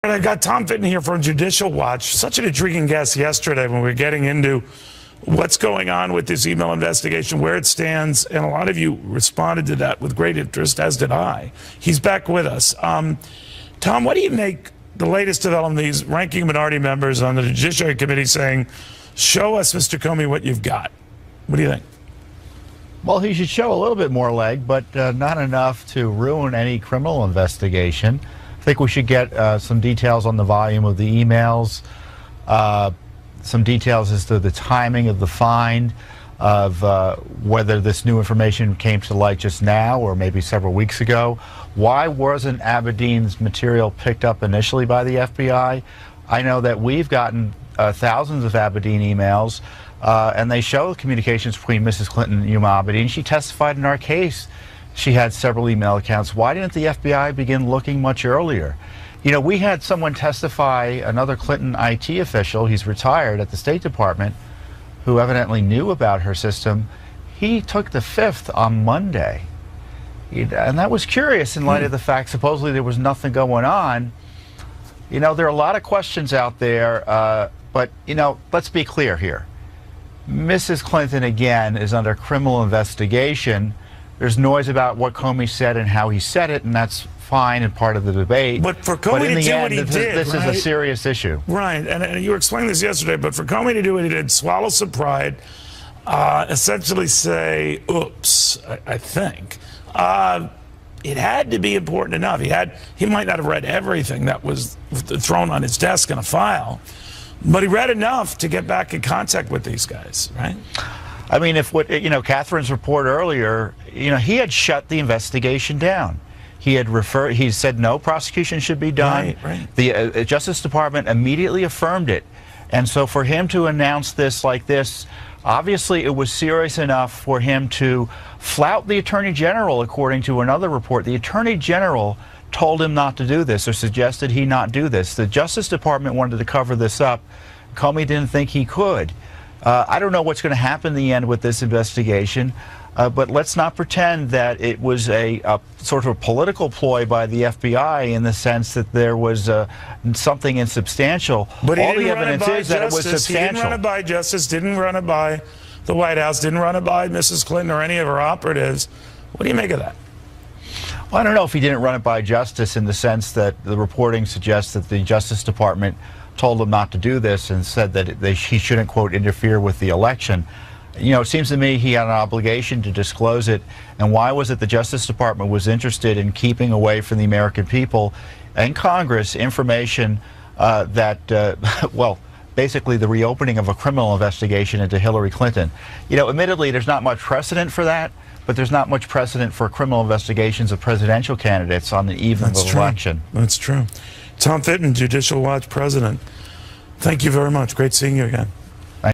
And I got Tom Fitton here from Judicial Watch. Such an intriguing guest yesterday when we were getting into what's going on with this email investigation, where it stands, and a lot of you responded to that with great interest, as did I. He's back with us. Tom, what do you make the latest development, these ranking minority members on the Judiciary Committee saying, show us, Mr. Comey, what you've got? What do you think? Well, he should show a little bit more leg, but not enough to ruin any criminal investigation. I think we should get some details on the volume of the emails, some details as to the timing of the find, of whether this new information came to light just now or maybe several weeks ago. Why wasn't Abedin's material picked up initially by the FBI? I know that we've gotten thousands of Abedin emails, and they show communications between Mrs. Clinton and Huma Abedin. She testified in our case. She had several email accounts. Why didn't the FBI begin looking much earlier? You know, we had someone testify, another Clinton IT official, he's retired at the State Department, who evidently knew about her system. He took the fifth on Monday. And that was curious in light of the fact supposedly there was nothing going on. You know, there are a lot of questions out there, but, you know, let's be clear here. Mrs. Clinton, again, is under criminal investigation. There's noise about what Comey said and how he said it, and that's fine and part of the debate. But for Comey to do what he did, this is a serious issue. Right, and you were explaining this yesterday, but for Comey to do what he did, swallow some pride, essentially say, oops, I think. It had to be important enough. He might not have read everything that was thrown on his desk in a file, but he read enough to get back in contact with these guys, right? I mean, if what, you know, Catherine's report earlier, you know, he had shut the investigation down. He said no prosecution should be done. Right. The Justice Department immediately affirmed it. And so for him to announce this like this, obviously it was serious enough for him to flout the Attorney General, according to another report. The Attorney General told him not to do this or suggested he not do this. The Justice Department wanted to cover this up. Comey didn't think he could. I don't know what's going to happen in the end with this investigation, but let's not pretend that it was a sort of a political ploy by the FBI in the sense that there was something insubstantial. But all the evidence is that it was substantial. He didn't run it by Justice, didn't run it by the White House, didn't run it by Mrs. Clinton or any of her operatives. What do you make of that? Well, I don't know if he didn't run it by Justice in the sense that the reporting suggests that the Justice Department told him not to do this and said that he shouldn't, quote, interfere with the election. You know, it seems to me he had an obligation to disclose it. And why was it the Justice Department was interested in keeping away from the American people and Congress information well, basically the reopening of a criminal investigation into Hillary Clinton? You know, admittedly, there's not much precedent for that, but there's not much precedent for criminal investigations of presidential candidates on the eve of an election. That's true. Tom Fitton, Judicial Watch president. Thank you very much. Great seeing you again.